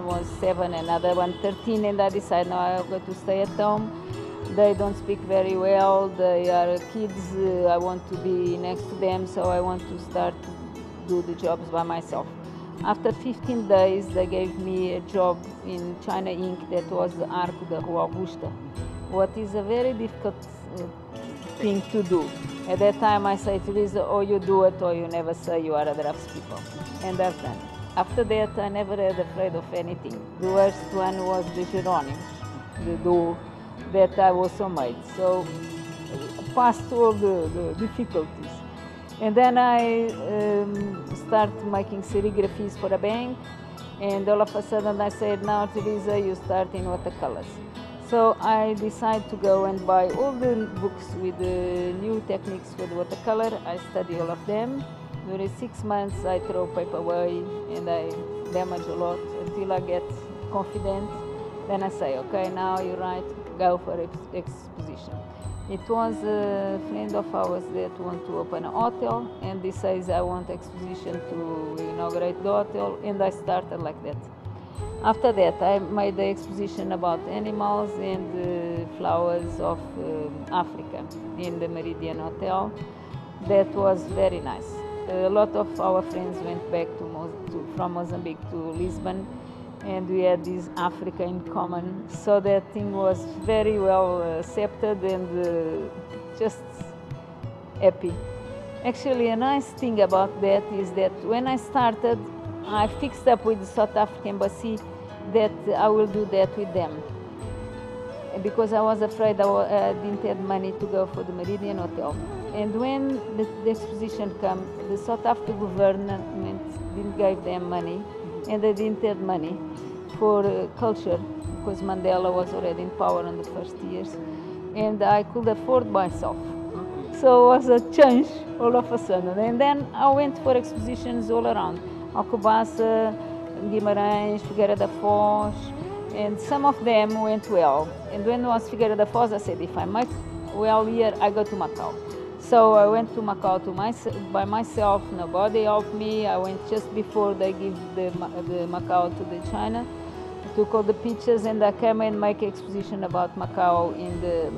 was 7, another one 13, and I decided now I'm going to stay at home. They don't speak very well, they are kids, I want to be next to them, so I want to start to do the jobs by myself. After 15 days, they gave me a job in China Ink that was the Arc de Rua Augusta, what is a very difficult thing to do. At that time I said, Teresa, or you do it or you never say you are a draftspeople. And I've done. After that I never had afraid of anything. The worst one was the Geronims, the door that I also made. So past all the difficulties. And then I start making serigraphies for a bank, and all of a sudden I said, now Teresa, you start in watercolors. So I decided to go and buy all the books with the new techniques for the watercolor. I study all of them. During 6 months I throw paper away and I damage a lot until I get confident. Then I say, okay, now you're right, go for exposition. It was a friend of ours that wanted to open a hotel, and he says, I want exposition to inaugurate the hotel, and I started like that. After that, I made the exposition about animals and flowers of Africa in the Meridian Hotel. That was very nice. A lot of our friends went back from Mozambique to Lisbon, and we had this Africa in common, so that thing was very well accepted and just happy. Actually, a nice thing about that is that when I started, I fixed up with the South African Embassy that I will do that with them, because I was afraid I didn't have money to go for the Meridian Hotel. And when the exposition came, the South African government didn't give them money, and they didn't have money for culture, because Mandela was already in power in the first years, and I could afford myself. So it was a change all of a sudden. And then I went for expositions all around. Alcobaça, Guimarães, Figueira da Foz, and some of them went well. And when it was Figueira da Foz, I said, if I make well here, I go to Macau. So I went to Macau by myself, nobody helped me. I went just before they give the Macau to the China. I took all the pictures and I came and make an exposition about Macau in the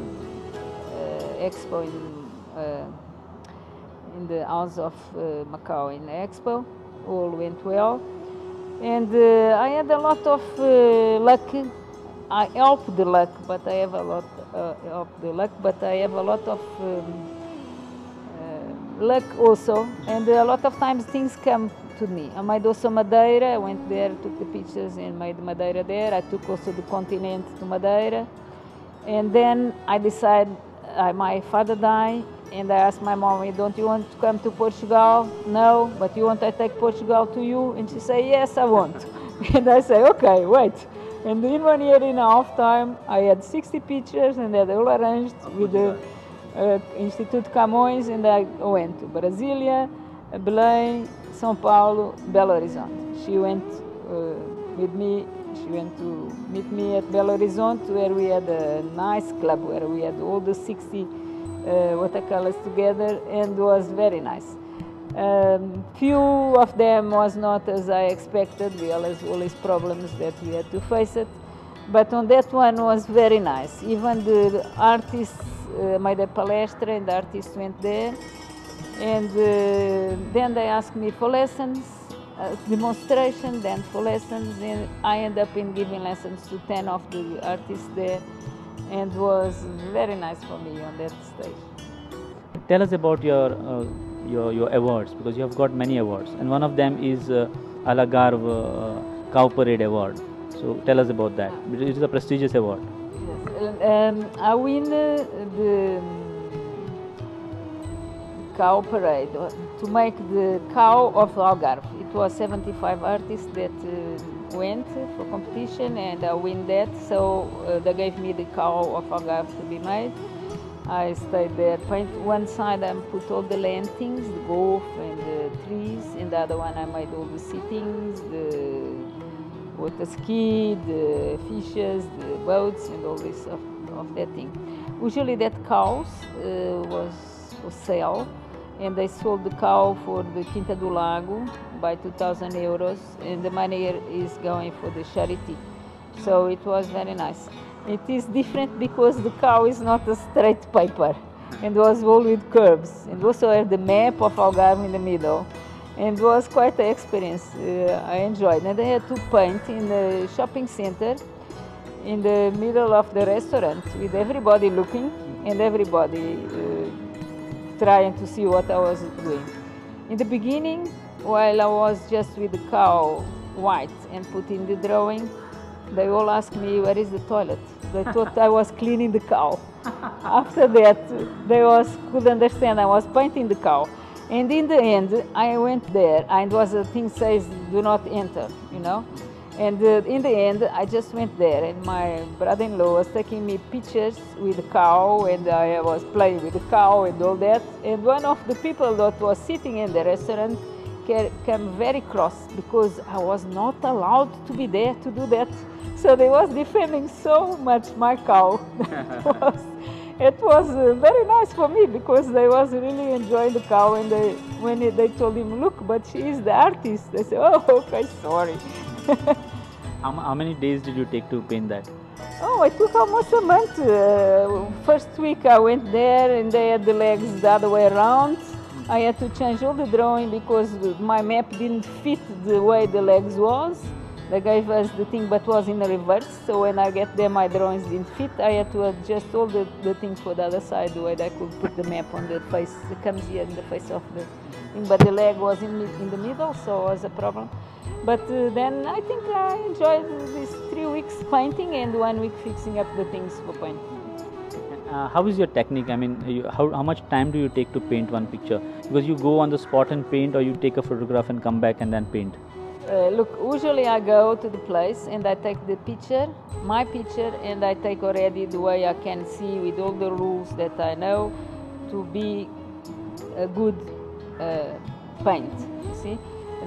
expo in the house of Macau in the expo. All went well. And I had a lot of luck. I helped the luck, but I have a lot of luck also, and a lot of times things come to me. I made also Madeira. I went there, took the pictures and made Madeira there. I took also the continent to Madeira. And then I decided, my father died, and I asked my mom, don't you want to come to Portugal? No, but you want I take Portugal to you? And she said, yes, I want. And I say, okay, wait. And in 1 year and a half time, I had 60 pictures, and they had all arranged with the Instituto Camões, and I went to Brasília, Belém, São Paulo, Belo Horizonte. She went with me. She went to meet me at Belo Horizonte, where we had a nice club, where we had all the 60 watercolors together, and it was very nice. Few of them was not as I expected. We all these problems that we had to face it, but on that one was very nice. Even the artists made a palestra, and the artists went there, and then they asked me for lessons, demonstration, then for lessons, and I ended up in giving lessons to 10 of the artists there, and it was very nice for me on that stage. Tell us about your awards, because you have got many awards, and one of them is Algarve Cow Parade Award. So tell us about that. It is a prestigious award. Yes, I win the cow parade to make the cow of Algarve. It was 75 artists that went for competition, and I win that. So they gave me the cow of Algarve to be made. I stayed there, paint one side I put all the landings, the golf and the trees, and the other one I made all the sittings, the water ski, the fishes, the boats, and all this of that thing. Usually that cows was for sale, and they sold the cow for the Quinta do Lago by 2,000 euros, and the money is going for the charity. So it was very nice. It is different because the cow is not a straight paper, and was all with curves, and also had the map of Algarve in the middle, and it was quite an experience. I enjoyed. And I had to paint in the shopping center, in the middle of the restaurant, with everybody looking and everybody trying to see what I was doing. In the beginning, while I was just with the cow white and putting the drawing, they all asked me, where is the toilet? They thought I was cleaning the cow. After that, they could understand I was painting the cow. And in the end, I went there, and was a thing says, do not enter, you know. And in the end, I just went there, and my brother-in-law was taking me pictures with the cow, and I was playing with the cow and all that. And one of the people that was sitting in the restaurant came very cross because I was not allowed to be there to do that. So they was defending so much my cow. It was very nice for me because they was really enjoying the cow, and when they told him, look, but she is the artist, they said, oh, okay, sorry. How many days did you take to paint that? Oh, it took almost a month. First week I went there, and they had the legs the other way around. I had to change all the drawing because my map didn't fit the way the legs was. They gave us the thing, but was in reverse. So when I get there, my drawings didn't fit. I had to adjust all the things for the other side, the way I could put the map on the face. It comes here in the face of the thing, but the leg was in the middle, so it was a problem. But then I think I enjoyed these 3 weeks painting and 1 week fixing up the things for painting. How is your technique? I mean, how much time do you take to paint one picture? Because you go on the spot and paint, or you take a photograph and come back and then paint? Look, usually I go to the place and I take the picture, my picture, and I take already the way I can see with all the rules that I know to be a good paint, you see.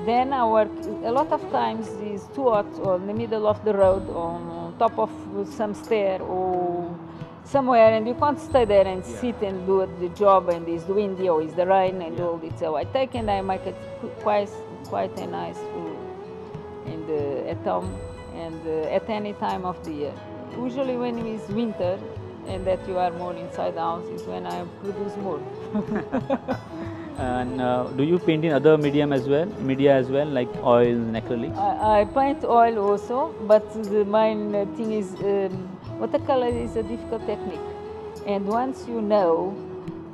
Then I work, a lot of times is too hot or in the middle of the road, on top of some stair or somewhere, and you can't stay there and sit and do the job, and it's the windy or it's the rain and all this. So I take and I make it quite a nice and at home and at any time of the year. Usually when it's winter and that you are more inside the house is when I produce more. And do you paint in other media as well, like oil and acrylic? I paint oil also, but the main thing is watercolor is a difficult technique, and once you know,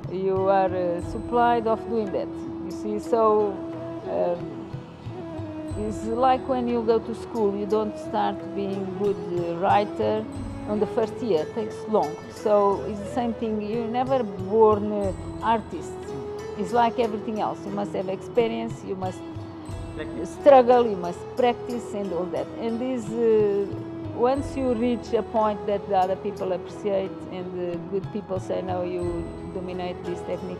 you are supplied of doing that. You see, so it's like when you go to school, you don't start being good writer on the first year. It takes long. So it's the same thing. You're never born artist. It's like everything else. You must have experience. You must struggle. You must practice and all that. And this, once you reach a point that the other people appreciate and the good people say, no, you dominate this technique,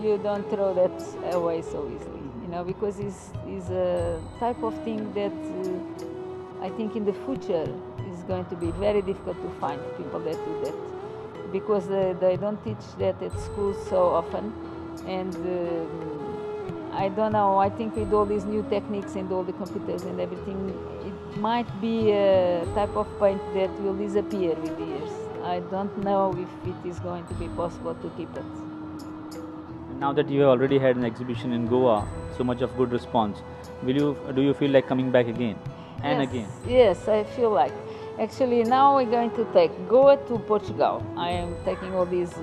you don't throw that away so easily. You know, because it's a type of thing that I think in the future is going to be very difficult to find people that do that, because they don't teach that at school so often. And I don't know, I think with all these new techniques and all the computers and everything, it might be a type of paint that will disappear with the years. I don't know if it is going to be possible to keep it. Now that you have already had an exhibition in Goa, so much of good response, do you feel like coming back again and again? Yes, I feel like. Actually, now we're going to take Goa to Portugal. I am taking all these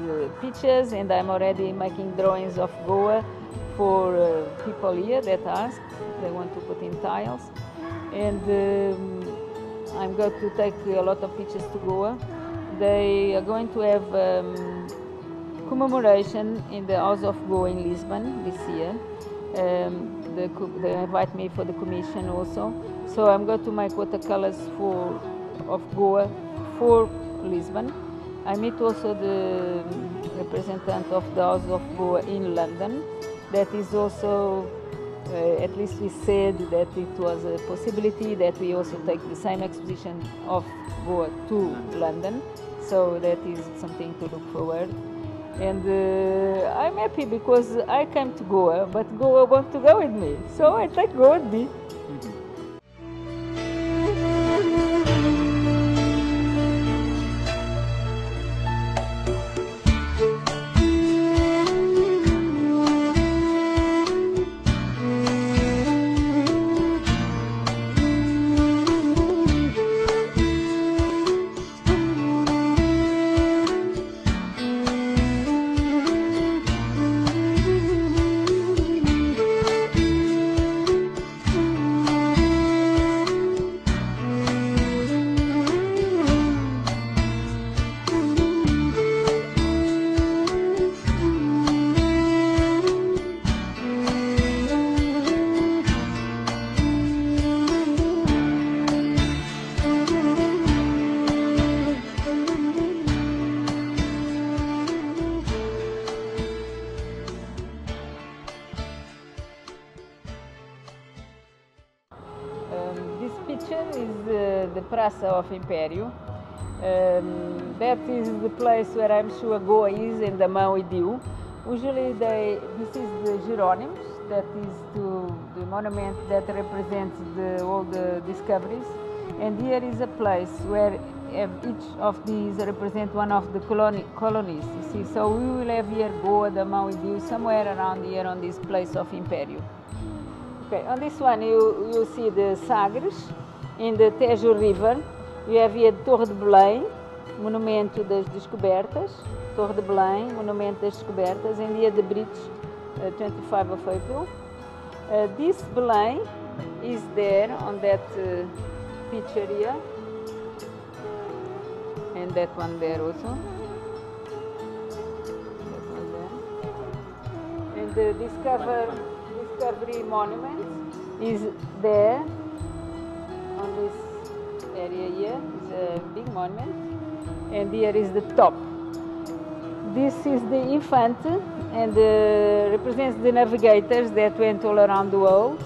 pictures, and I'm already making drawings of Goa for people here that ask. They want to put in tiles. And I'm going to take a lot of pictures to Goa. They are going to have commemoration in the House of Goa in Lisbon this year. They invite me for the commission also. So I'm going to make watercolors of Goa for Lisbon. I meet also the representative of the House of Goa in London. That is also, at least we said that it was a possibility that we also take the same exposition of Goa to London. So that is something to look forward. And I'm happy because I came to Goa, but Goa want to go with me. So I take Goa with me. This picture is the Praça of Império. That is the place where I'm sure Goa is and the Mão e Dio. Usually this is the Jerônimos, that is the monument that represents all the discoveries. And here is a place where each of these represent one of the colonies, you see. So we will have here Goa, the Mão e Dio, somewhere around here on this place of Império. Okay, on this one you see the Sagres in the Tejo River. You have here Torre de Belém, Monumento das Descobertas, Torre de Belém, Monumento das Descobertas, and here the bridge, 25 of April. This Belém is there on that picture here, and that one there also. That one there. And the Discovery Monument is there on this area here. It's a big monument, and here is the top. This is the Infante, and represents the navigators that went all around the world.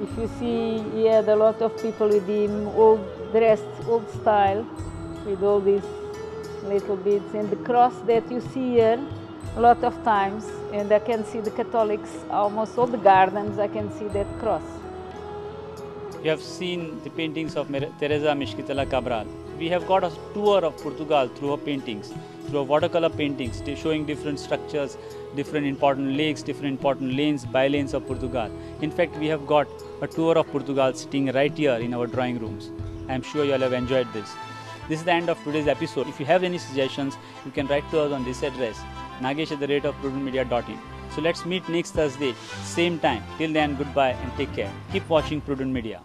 If you see, he had a lot of people with him, all dressed, old style, with all these little bits, and the cross that you see here a lot of times, and I can see the Catholics, almost all the gardens, I can see that cross. You have seen the paintings of Teresa Mesquita Cabral. We have got a tour of Portugal through her paintings, through her watercolor paintings, showing different structures, different important lakes, different important lanes, by-lanes of Portugal. In fact, we have got a tour of Portugal sitting right here in our drawing rooms. I am sure you all have enjoyed this. This is the end of today's episode. If you have any suggestions, you can write to us on this address, nagesh@prudentmedia.in. So let's meet next Thursday, same time. Till then, goodbye and take care. Keep watching Prudent Media.